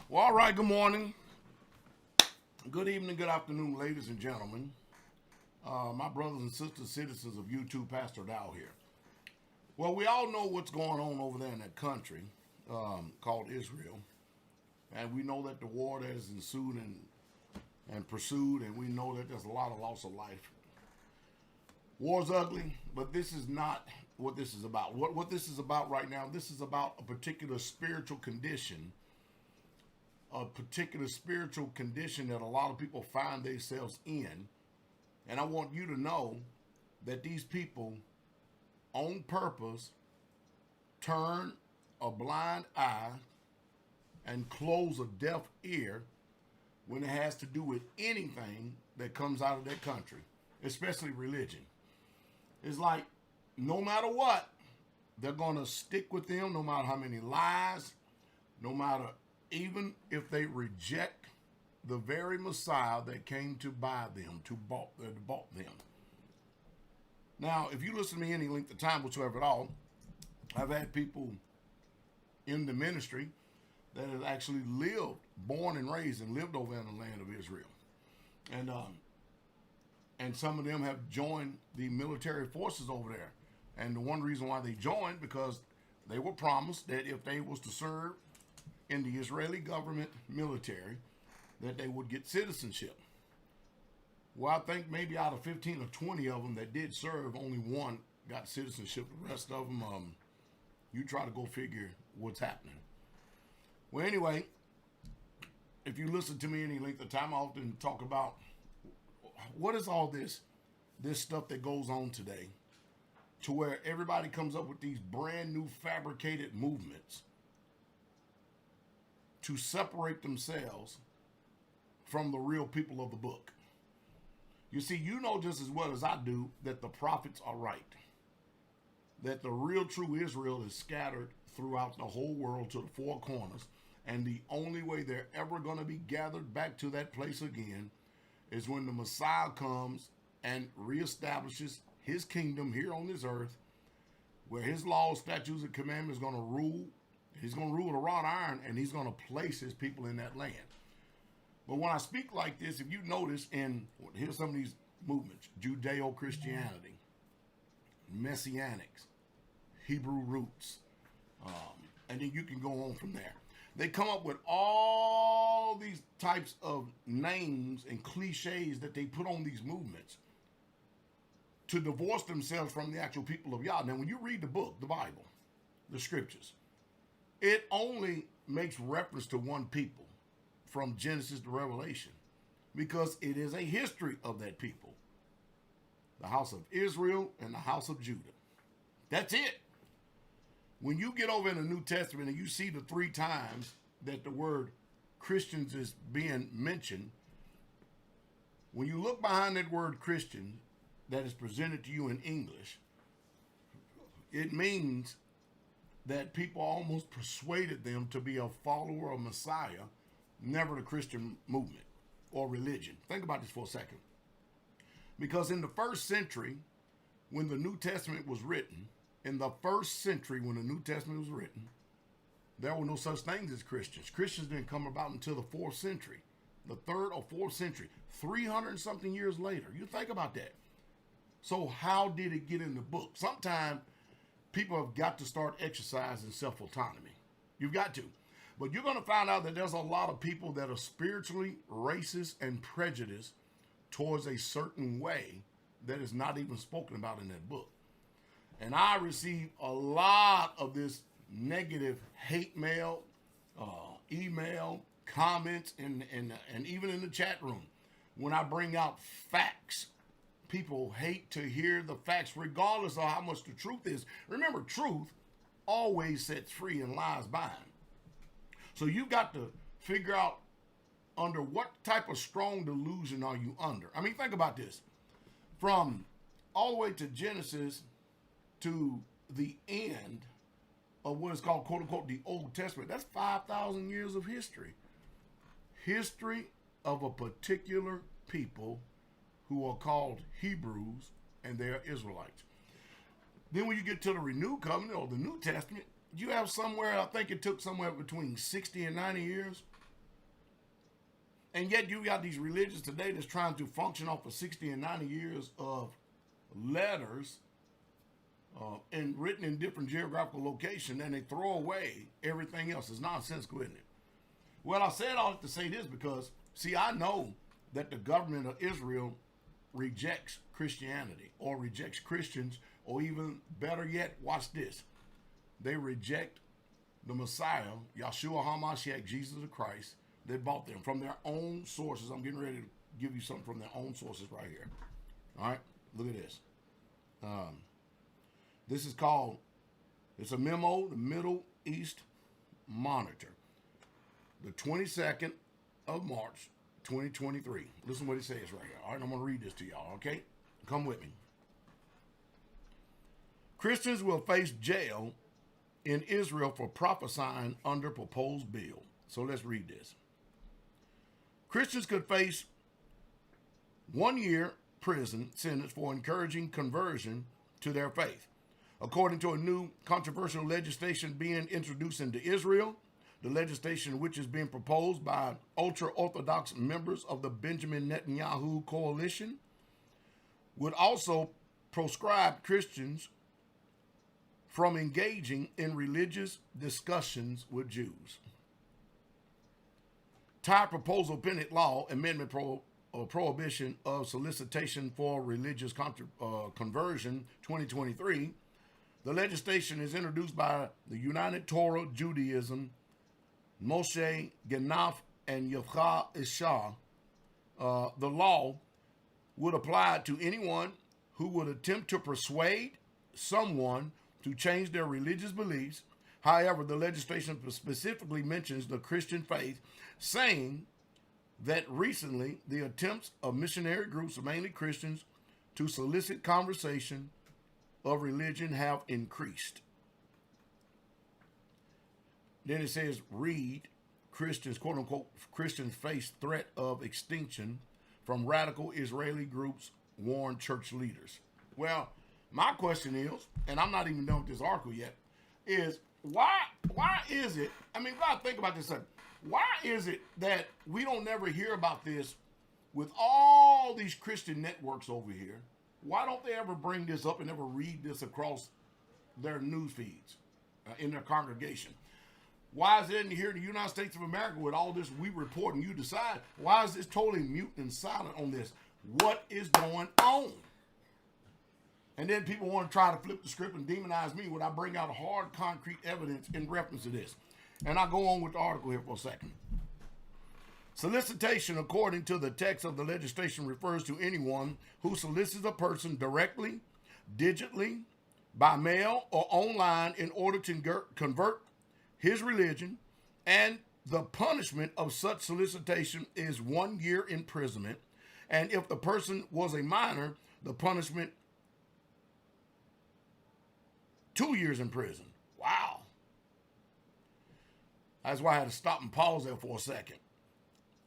Well, all right, good morning, good evening, good afternoon, ladies and gentlemen. My brothers and sisters, citizens of YouTube, PastorDowell here. Well, we all know what's going on over there in that country called Israel. And we know that the war that has ensued and pursued, and we know that there's a lot of loss of life. War's ugly, but this is not what this is about. What this is about right now, this is about a particular spiritual condition that a lot of people find themselves in. And I want you to know that these people, on purpose, turn a blind eye and close a deaf ear when it has to do with anything that comes out of their country, especially religion. It's like no matter what, they're going to stick with them no matter how many lies, no matter even if they reject the very Messiah that came to buy them, to bought them. Now, if you listen to me any length of time whatsoever at all, I've had people in the ministry that have actually lived, born and raised, and lived over in the land of Israel. And some of them have joined the military forces over there. And the one reason why they joined, because they were promised that if they was to serve in the Israeli government military, that they would get citizenship. Well, I think maybe out of 15 or 20 of them that did serve, only one got citizenship. The rest of them, you try to go figure what's happening. Well, anyway, if you listen to me any length of time, I often talk about what is all this stuff that goes on today, to where everybody comes up with these brand new fabricated movements to separate themselves from the real people of the book. You see, you know just as well as I do that the prophets are right, that the real true Israel is scattered throughout the whole world to the four corners, and the only way they're ever going to be gathered back to that place again is when the Messiah comes and reestablishes his kingdom here on this earth, where his laws, statutes, and commandments are going to rule. He's going to rule with a rod of iron, and he's going to place his people in that land. But when I speak like this, if you notice, here's some of these movements: Judeo-Christianity, Messianics, Hebrew roots, and then you can go on from there. They come up with all these types of names and cliches that they put on these movements to divorce themselves from the actual people of Yah. Now, when you read the book, the Bible, the scriptures, it only makes reference to one people from Genesis to Revelation, because it is a history of that people, the house of Israel and the house of Judah. That's it. When you get over in the New Testament and you see the 3 times that the word Christians is being mentioned, when you look behind that word Christian that is presented to you in English, it means that people almost persuaded them to be a follower of Messiah, never the Christian movement or religion. Think about this for a second. Because in the first century, when the New Testament was written, there were no such things as Christians. Christians didn't come about until the 4th century, the 3rd or 4th century, 300 and something years later. You think about that. So how did it get in the book? Sometimes people have got to start exercising self-autonomy. You've got to. But you're going to find out that there's a lot of people that are spiritually racist and prejudiced towards a certain way that is not even spoken about in that book. And I receive a lot of this negative hate mail, email, comments, and even in the chat room. When I bring out facts, people hate to hear the facts regardless of how much the truth is. Remember, truth always sets free and lies bind. So you've got to figure out under what type of strong delusion are you under. I mean, think about this. From all the way to Genesis to the end of what is called, quote unquote, the Old Testament, that's 5,000 years of history. History of a particular people who are called Hebrews, and they are Israelites. Then when you get to the Renewed Covenant or the New Testament, you have somewhere, I think it took somewhere between 60 and 90 years And yet you got these religions today that's trying to function off of 60 and 90 years of letters and written in different geographical locations, and they throw away everything else. It's nonsensical, isn't it? Well, I said all to say this because, see, I know that the government of Israel rejects Christianity or rejects Christians, or even better yet, watch this. They reject the Messiah, Yeshua HaMashiach, Jesus the Christ. They bought them from their own sources. I'm getting ready to give you something from their own sources right here. All right, look at this. This is called, it's a memo, the Middle East Monitor, the 22nd of March, 2023. Listen what it says right here. All right, I'm going to read this to y'all, okay? Come with me. Christians will face jail in Israel for prophesying under proposed bill. So let's read this. Christians could face 1 year prison sentence for encouraging conversion to their faith. According to a new controversial legislation being introduced into Israel, the legislation, which is being proposed by ultra-Orthodox members of the Benjamin Netanyahu coalition, would also proscribe Christians from engaging in religious discussions with Jews. Tied proposal Bennett Law Amendment Prohibition of Solicitation for Religious Conversion 2023. The legislation is introduced by the United Torah Judaism, Moshe Ganaf, and Yevcha Ishah. The law would apply to anyone who would attempt to persuade someone to change their religious beliefs. However, the legislation specifically mentions the Christian faith, saying that recently the attempts of missionary groups, mainly Christians, to solicit conversation of religion have increased. Then it says, read, Christians, quote unquote, Christians face threat of extinction from radical Israeli groups, warn church leaders. Well, my question is, and I'm not even done with this article yet, is why is it, I mean, gotta think about this. Why is it that we don't never hear about this with all these Christian networks over here? Why don't they ever bring this up and ever read this across their news feeds in their congregation? Why is it in here in the United States of America with all this we report and you decide? Why is this totally mute and silent on this? What is going on? And then people want to try to flip the script and demonize me when I bring out hard, concrete evidence in reference to this. And I go on with the article here for a second. Solicitation, according to the text of the legislation, refers to anyone who solicits a person directly, digitally, by mail, or online in order to convert his religion, and the punishment of such solicitation is 1 year imprisonment. And if the person was a minor, the punishment 2 years in prison. Wow. That's why I had to stop and pause there for a second.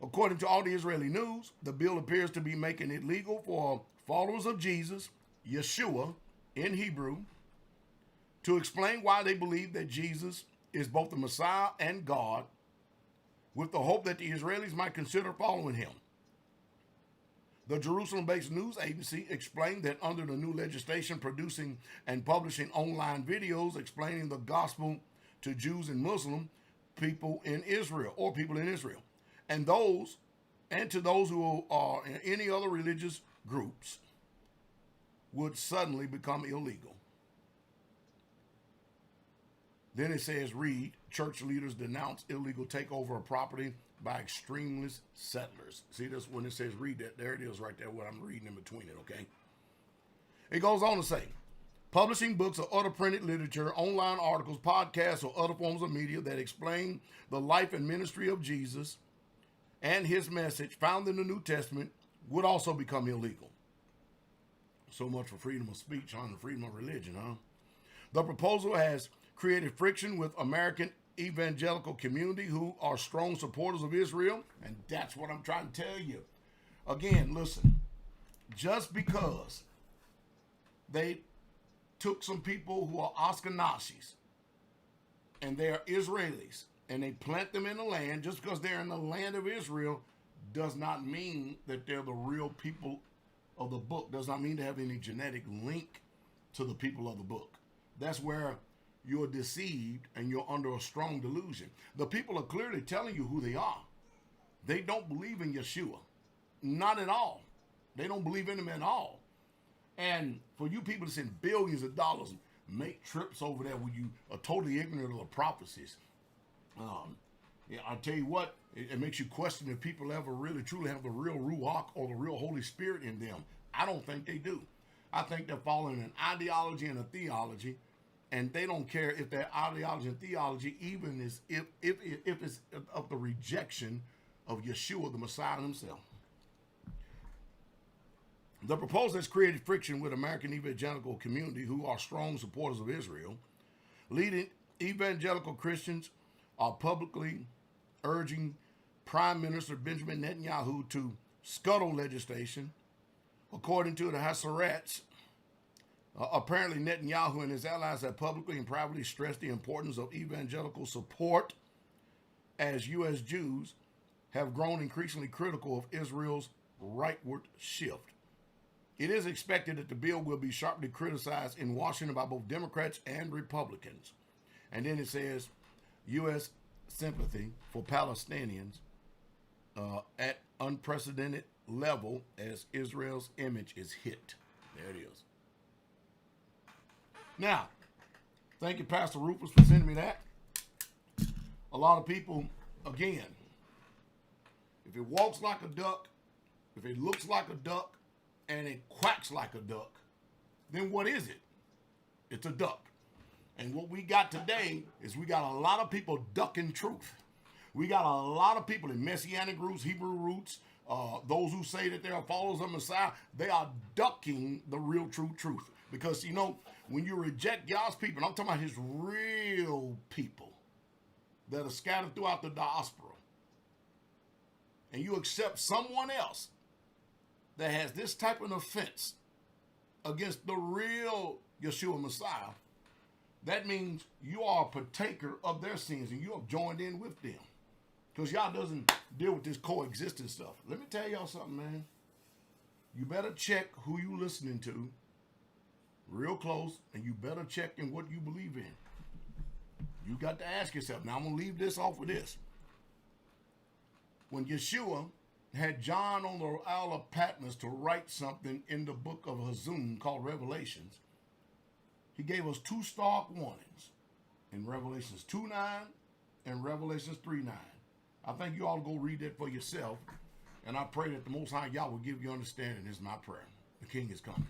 According to all the Israeli news, the bill appears to be making it legal for followers of Jesus, Yeshua in Hebrew, to explain why they believe that Jesus is both the Messiah and God, with the hope that the Israelis might consider following him. The Jerusalem-based news agency explained that under the new legislation, producing and publishing online videos explaining the gospel to Jews and Muslim people in Israel, or people in Israel, and to those who are in any other religious groups, would suddenly become illegal. Then it says, read, church leaders denounce illegal takeover of property by extremist settlers. See this when it says read that, there it is right there, what I'm reading in between it, okay? It goes on to say, publishing books or other printed literature, online articles, podcasts, or other forms of media that explain the life and ministry of Jesus and his message found in the New Testament would also become illegal. So much for freedom of speech, and freedom of religion, huh? The proposal has created friction with American evangelical community who are strong supporters of Israel, and that's what I'm trying to tell you. Again, listen, just because they took some people who are Ashkenazis and they are Israelis and they plant them in the land, just because they're in the land of Israel, does not mean that they're the real people of the book. Does not mean to have any genetic link to the people of the book. That's where you're deceived and you're under a strong delusion. The people are clearly telling you who they are. They don't believe in Yeshua. Not at all. They don't believe in him at all. And for you people to send billions of dollars and make trips over there when you are totally ignorant of the prophecies, yeah, I'll tell you what, it makes you question if people ever really truly have the real Ruach or the real Holy Spirit in them. I don't think they do. I think they're following an ideology and a theology, and they don't care if their ideology and theology even is if it's of the rejection of Yeshua, the Messiah himself. The proposal has created friction with American evangelical community who are strong supporters of Israel. Leading evangelical Christians are publicly urging Prime Minister Benjamin Netanyahu to scuttle legislation. According to the Haaretz, apparently Netanyahu and his allies have publicly and privately stressed the importance of evangelical support as U.S. Jews have grown increasingly critical of Israel's rightward shift. It is expected that the bill will be sharply criticized in Washington by both Democrats and Republicans. And then it says, U.S. sympathy for Palestinians at unprecedented level as Israel's image is hit. There it is. Now, thank you, Pastor Rufus, for sending me that. A lot of people, again, if it walks like a duck, if it looks like a duck, and it quacks like a duck, then what is it? It's a duck. And what we got today is we got a lot of people ducking truth. We got a lot of people in Messianic roots, Hebrew roots, those who say that they are followers of Messiah, they are ducking the real true truth. Because, you know, when you reject God's people, and I'm talking about his real people that are scattered throughout the diaspora, and you accept someone else that has this type of offense against the real Yeshua Messiah, that means you are a partaker of their sins and you have joined in with them. Because y'all doesn't deal with this coexistence stuff. Let me tell y'all something, man. You better check who you listening to real close, and you better check in what you believe in. You got to ask yourself. Now, I'm going to leave this off with this. When Yeshua had John on the Isle of Patmos to write something in the book of Hazum called Revelations, he gave us two stark warnings in Revelations 2:9 and Revelations 3:9. I think you ought to go read that for yourself, and I pray that the Most High Yah will give you understanding. Is my prayer. The King is coming.